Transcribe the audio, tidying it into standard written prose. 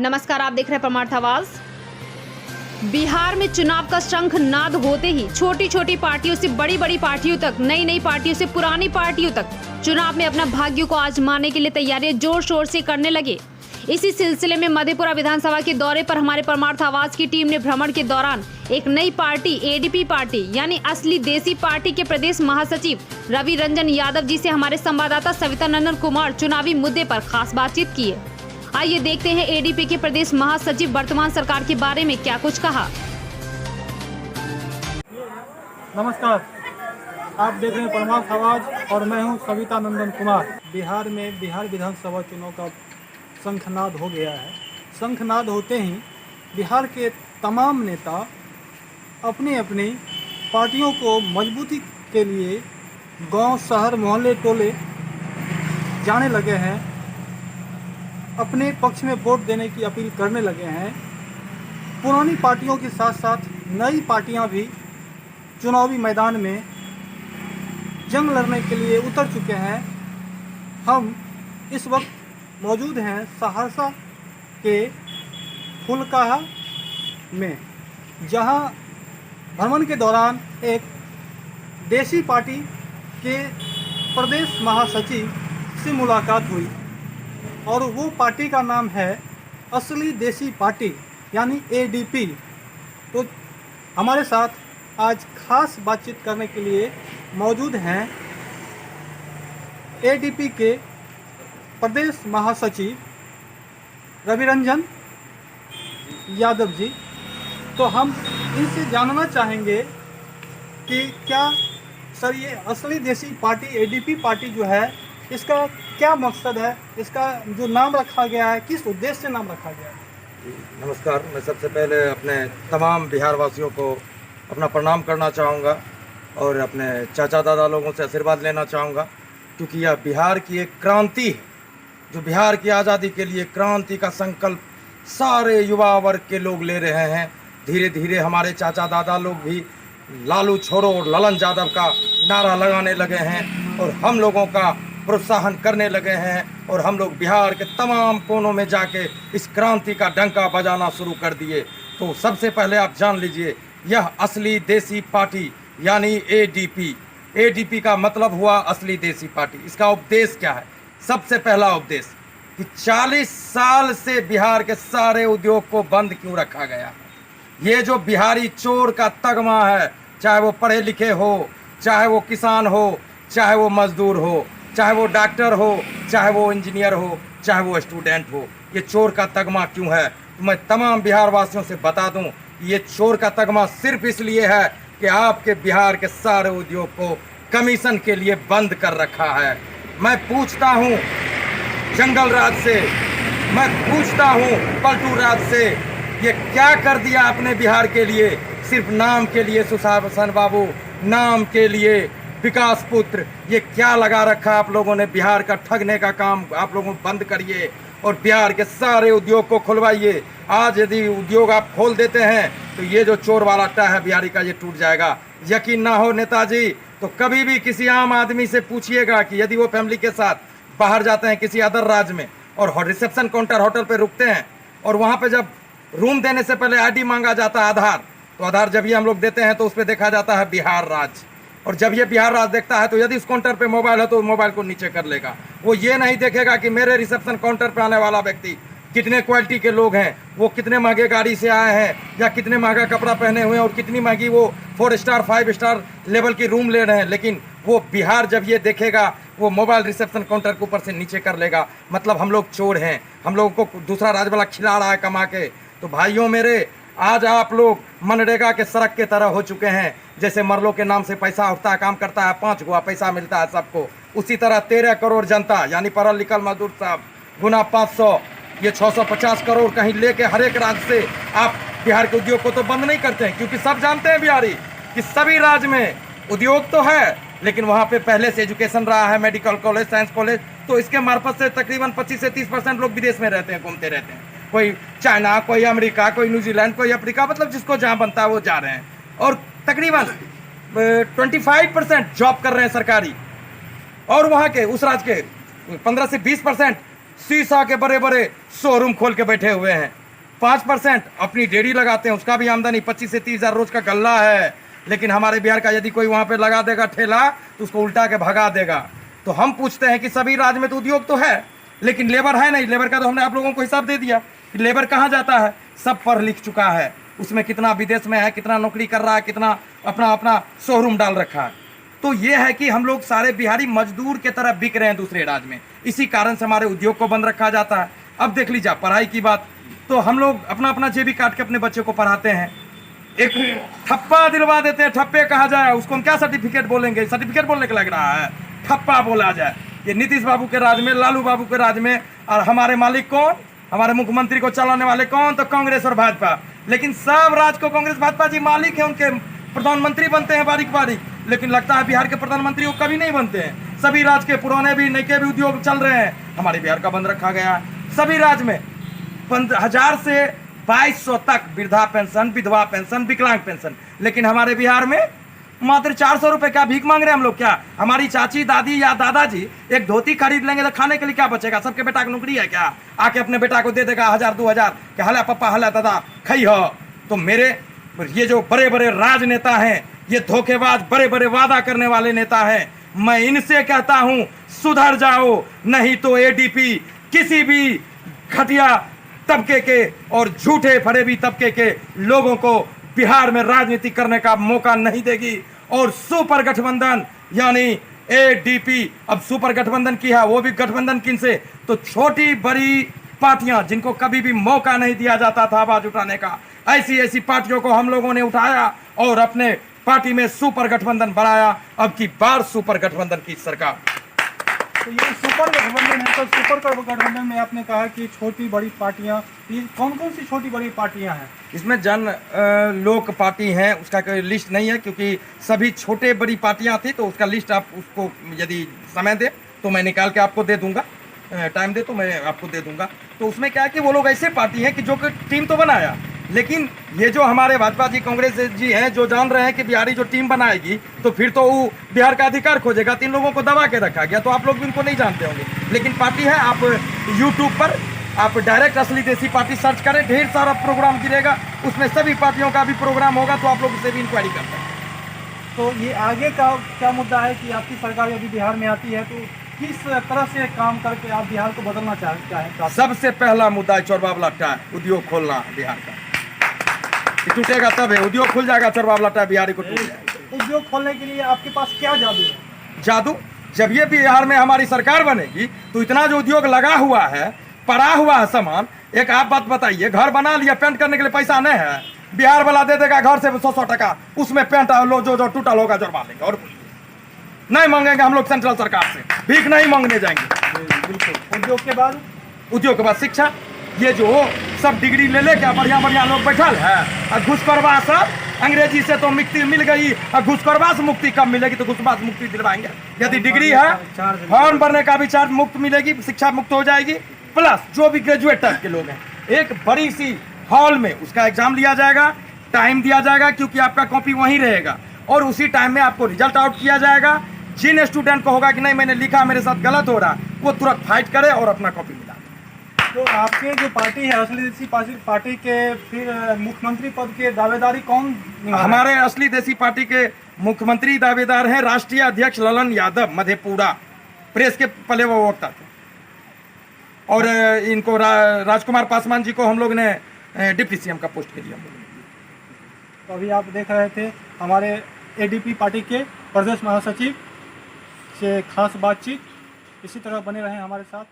नमस्कार, आप देख रहे हैं परमार्थ आवाज। बिहार में चुनाव का शंख नाद होते ही छोटी छोटी पार्टियों से बड़ी बड़ी पार्टियों तक, नई नई पार्टियों से पुरानी पार्टियों तक चुनाव में अपना भाग्य को आजमाने के लिए तैयारियां जोर शोर से करने लगे। इसी सिलसिले में मधेपुरा विधानसभा के दौरे पर हमारे परमार्थ आवाज की टीम ने भ्रमण के दौरान एक नई पार्टी एडीपी पार्टी यानी असली देसी पार्टी के प्रदेश महासचिव रवि रंजन यादव जी से हमारे संवाददाता सविता नंदन कुमार चुनावी मुद्दे पर खास बातचीत की है। आइए देखते हैं एडीपी के प्रदेश महासचिव वर्तमान सरकार के बारे में क्या कुछ कहा। नमस्कार, आप देख रहे हैं परमार्थ आवाज और मैं हूं सविता नंदन कुमार। बिहार में बिहार विधानसभा चुनाव का शंखनाद हो गया है। शंखनाद होते ही बिहार के तमाम नेता अपनी अपनी पार्टियों को मजबूती के लिए गांव, शहर, मोहल्ले, टोले जाने लगे हैं, अपने पक्ष में वोट देने की अपील करने लगे हैं। पुरानी पार्टियों के साथ साथ नई पार्टियां भी चुनावी मैदान में जंग लड़ने के लिए उतर चुके हैं। हम इस वक्त मौजूद हैं सहरसा के फुलकाहा में, जहां भ्रमण के दौरान एक देसी पार्टी के प्रदेश महासचिव से मुलाकात हुई और वो पार्टी का नाम है असली देसी पार्टी यानी एडीपी। तो हमारे साथ आज खास बातचीत करने के लिए मौजूद हैं एडीपी के प्रदेश महासचिव रवि रंजन यादव जी। तो हम इनसे जानना चाहेंगे कि क्या सर ये असली देसी पार्टी एडीपी पार्टी जो है इसका क्या मकसद है, इसका जो नाम रखा गया है किस उद्देश्य से नाम रखा गया है। नमस्कार, मैं सबसे पहले अपने तमाम बिहार वासियों को अपना प्रणाम करना चाहूँगा और अपने चाचा दादा लोगों से आशीर्वाद लेना चाहूँगा, क्योंकि यह बिहार की एक क्रांति है, जो बिहार की आज़ादी के लिए क्रांति का संकल्प सारे युवा वर्ग के लोग ले रहे हैं। धीरे धीरे हमारे चाचा दादा लोग भी लालू छोड़ो और ललन यादव का नारा लगाने लगे हैं और हम लोगों का प्रोत्साहन करने लगे हैं और हम लोग बिहार के तमाम कोनों में जाके इस क्रांति का डंका बजाना शुरू कर दिए। तो सबसे पहले आप जान लीजिए, यह असली देसी पार्टी यानी एडीपी। एडीपी का मतलब हुआ असली देसी पार्टी। इसका उपदेश क्या है? सबसे पहला उपदेश कि 40 साल से बिहार के सारे उद्योग को बंद क्यों रखा गया। ये जो बिहारी चोर का तगमा है, चाहे वो पढ़े लिखे हो, चाहे वो किसान हो, चाहे वो मजदूर हो, चाहे वो डॉक्टर हो, चाहे वो इंजीनियर हो, चाहे वो स्टूडेंट हो, ये चोर का तगमा क्यों है? तो मैं तमाम बिहार वासियों से बता दूं, ये चोर का तगमा सिर्फ इसलिए है कि आपके बिहार के सारे उद्योग को कमीशन के लिए बंद कर रखा है। मैं पूछता हूं जंगल राज से, मैं पूछता हूं पलटू राज से, ये क्या कर दिया अपने बिहार के लिए? सिर्फ नाम के लिए सुशासन बाबू, नाम के लिए विकास पुत्र, ये क्या लगा रखा आप लोगों ने? बिहार का ठगने का काम आप लोगों बंद करिए और बिहार के सारे उद्योग को खुलवाइए। आज यदि उद्योग आप खोल देते हैं तो ये जो चोर वाला अट्टा है बिहारी का, ये टूट जाएगा। यकीन ना हो नेताजी तो कभी भी किसी आम आदमी से पूछिएगा कि यदि वो फैमिली के साथ बाहर जाते हैं किसी अदर राज्य में और रिसेप्शन काउंटर होटल पे रुकते हैं और वहाँ पे जब रूम देने से पहले आईडी मांगा जाता है, आधार, तो आधार जब ये हम लोग देते हैं तो उस पर देखा जाता है बिहार राज्य। और जब ये बिहार राज्य देखता है तो यदि उस काउंटर पे मोबाइल है तो मोबाइल को नीचे कर लेगा। वो ये नहीं देखेगा कि मेरे रिसेप्शन काउंटर पे आने वाला व्यक्ति कितने क्वालिटी के लोग हैं, वो कितने महंगे गाड़ी से आए हैं या कितने महंगा कपड़ा पहने हुए हैं और कितनी महंगी वो 4 स्टार 5 स्टार लेवल की रूम ले रहे हैं। लेकिन वो बिहार जब ये देखेगा वो मोबाइल रिसेप्शन काउंटर के ऊपर से नीचे कर लेगा। मतलब हम लोग चोर हैं, हम लोगों को दूसरा राज्य वाला खिला रहा है कमा के। तो भाइयों मेरे, आज आप लोग मनरेगा के सड़क के तरह हो चुके हैं। जैसे मरलो के नाम से पैसा उठता है, काम करता है, 5 गुआ पैसा मिलता है सबको, उसी तरह 13 करोड़ जनता यानी पढ़ल लिखल मजदूर साहब गुना 500, ये 650 करोड़ कहीं लेके हर एक राज्य से आप बिहार के उद्योग को तो बंद नहीं करते हैं, क्योंकि सब जानते हैं बिहारी कि सभी राज्य में उद्योग तो है लेकिन वहाँ पे पहले से एजुकेशन रहा है, मेडिकल कॉलेज, साइंस कॉलेज, तो इसके मार्फत से तकरीबन 25 से 30% लोग विदेश में रहते हैं, घूमते रहते हैं। कोई चाइना, कोई अमेरिका, कोई न्यूजीलैंड, कोई अफ्रीका, मतलब जिसको जहाँ बनता है वो जा रहे हैं। और तकरीबन 25% जॉब कर रहे हैं सरकारी, और वहाँ के उस राज्य के 15 से 20% शीशा के बड़े बड़े शोरूम खोल के बैठे हुए हैं। 5% अपनी डेयरी लगाते हैं, उसका भी आमदनी 25 से 30 हज़ार रोज का गल्ला है। लेकिन हमारे बिहार का यदि कोई वहाँ पे लगा देगा ठेला तो उसको उल्टा के भगा देगा। तो हम पूछते हैं कि सभी राज्य में तो उद्योग तो है, लेकिन लेबर है नहीं। लेबर का तो हमने आप लोगों को हिसाब दे दिया कि लेबर कहाँ जाता है, सब पढ़ लिख चुका है, उसमें कितना विदेश में है, कितना नौकरी कर रहा है, कितना अपना अपना शोरूम डाल रखा है। तो ये है कि हम लोग सारे बिहारी मजदूर के तरह बिक रहे हैं दूसरे राज्य में, इसी कारण से हमारे उद्योग को बंद रखा जाता है। अब देख लीजिए पढ़ाई की बात, तो हम लोग अपना अपना जेबी काट के अपने बच्चे को पढ़ाते हैं, एक ठप्पा दिलवा देते हैं। ठप्पे कहा जाए उसको हम क्या सर्टिफिकेट बोलेंगे, सर्टिफिकेट बोलने के लग रहा है, ठप्पा बोला जाए। ये नीतीश बाबू के राज में, लालू बाबू के राज में, और हमारे मालिक कौन, हमारे मुख्यमंत्री को चलाने वाले कौन, तो कांग्रेस और भाजपा। लेकिन सब राज को कांग्रेस भाजपा जी मालिक है, उनके प्रधानमंत्री बनते हैं बारीक बारीक। लेकिन लगता है बिहार के प्रधानमंत्री वो कभी नहीं बनते हैं। सभी राज्य के पुराने भी नए के भी उद्योग चल रहे हैं, हमारे बिहार का बंद रखा गया है। सभी राज्य में 1000 से 2200 तक वृद्धा पेंशन, विधवा पेंशन, विकलांग पेंशन, लेकिन हमारे बिहार में मात्र 400 रुपए। क्या भीख मांग रहे हैं हम लोग? क्या हमारी चाची, दादी या दादाजी एक धोती खरीद लेंगे तो खाने के लिए क्या बचेगा? सबके बेटा की नौकरी है क्या? आके अपने बेटा को दे देगा 1000 2000 कि हला पप्पा हला दादा खई हो। तो मेरे ये जो बड़े बड़े राजनेता हैं, ये धोखेबाज बड़े बड़े वादा करने वाले नेता हैं, मैं इनसे कहता हूं सुधर जाओ, नहीं तो एडीपी किसी भी घटिया तबके के और झूठे फरेबी तबके के लोगों को बिहार में राजनीति करने का मौका नहीं देगी। और सुपर गठबंधन यानी एडीपी, अब सुपर गठबंधन की है, वो भी गठबंधन किन से, तो छोटी बड़ी पार्टियां जिनको कभी भी मौका नहीं दिया जाता था आवाज उठाने का, ऐसी ऐसी पार्टियों को हम लोगों ने उठाया और अपने पार्टी में सुपर गठबंधन बनाया। अब की बार सुपर गठबंधन की सरकार। तो ये सुपर गठबंधन है, तो सुपर गठबंधन में आपने कहा कि छोटी बड़ी पार्टियां, ये कौन कौन सी छोटी बड़ी पार्टियां हैं? इसमें जन लोक पार्टी है, उसका कोई लिस्ट नहीं है क्योंकि सभी छोटे बड़ी पार्टियां थी, तो उसका लिस्ट आप उसको यदि समय दे तो मैं निकाल के आपको दे दूंगा, टाइम दे तो मैं आपको दे दूंगा। तो उसमें क्या है कि वो लोग ऐसे पार्टी हैं कि जो कि टीम तो बनाया, लेकिन ये जो हमारे भाजपा जी, कांग्रेस जी हैं, जो जान रहे हैं कि बिहारी जो टीम बनाएगी तो फिर तो वो बिहार का अधिकार खोजेगा, 3 लोगों को दबा के रखा गया। तो आप लोग भी उनको नहीं जानते होंगे, लेकिन पार्टी है। आप यूट्यूब पर आप डायरेक्ट असली देसी पार्टी सर्च करें, ढेर सारा प्रोग्राम गिरेगा, उसमें सभी पार्टियों का भी प्रोग्राम होगा, तो आप लोग उससे भी इंक्वायरी कर सकते हैं। तो ये आगे का क्या मुद्दा है कि आपकी सरकार यदि बिहार में आती है तो किस तरह से काम करके आप बिहार को बदलना चाहते हैं? सबसे पहला मुद्दा है चोरबाब लट्टा, उद्योग खोलना बिहार का। टूटेगा तब है, उद्योग खुल जाएगा, चोरबाब लट्टा बिहारी को टूट जाएगा। उद्योग खोलने के लिए आपके पास क्या जादू है? जादू, जब ये बिहार में हमारी सरकार बनेगी तो इतना जो उद्योग लगा हुआ है, पड़ा हुआ है सामान, एक आप बात बताइए, घर बना लिया, पेंट करने के लिए पैसा नहीं है, बिहार वाला दे देगा घर से 100 टका, उसमें पेंट लो जो टूटल होगा जोड़वा लेंगे और नहीं मांगेंगे हम लोग सेंट्रल सरकार से, भीख नहीं मांगने जाएंगे। बिल्कुल। उद्योग के बाद शिक्षा, ये जो सब डिग्री ले ले क्या बढ़िया बढ़िया लोग बैठल है, और घुसखोरवा सब अंग्रेजी से तो मुक्ति मिल गई, और घुसखोरवा से मुक्ति कब मिलेगी? तो घुसखोरवा से मुक्ति दिलवाएंगे। यदि डिग्री है, फॉर्म भरने का भी चार्ज मुक्त मिलेगी, शिक्षा मुक्त हो जाएगी, प्लस जो भी ग्रेजुएट टाइप के लोग हैं एक बड़ी सी हॉल में उसका एग्जाम लिया जाएगा, टाइम दिया जाएगा, क्योंकि आपका कॉपी वहीं रहेगा, और उसी टाइम में आपको रिजल्ट आउट किया जाएगा। जिन स्टूडेंट को होगा कि नहीं मैंने लिखा मेरे साथ गलत हो रहा, वो तुरंत फाइट करे और अपना कॉपी मिला। तो आपके जो पार्टी है असली देसी पार्टी के फिर मुख्यमंत्री पद के दावेदारी कौन? हमारे असली देसी पार्टी के मुख्यमंत्री दावेदार हैं राष्ट्रीय अध्यक्ष ललन यादव, मधेपुरा, प्रेस के पहले वो वक्ता थे, और इनको राजकुमार पासवान जी को हम लोग ने डिप्टी सीएम का पोस्ट दिया। तो अभी आप देख रहे थे हमारे एडीपी पार्टी के प्रदेश महासचिव से खास बातचीत। इसी तरह बने रहें हमारे साथ।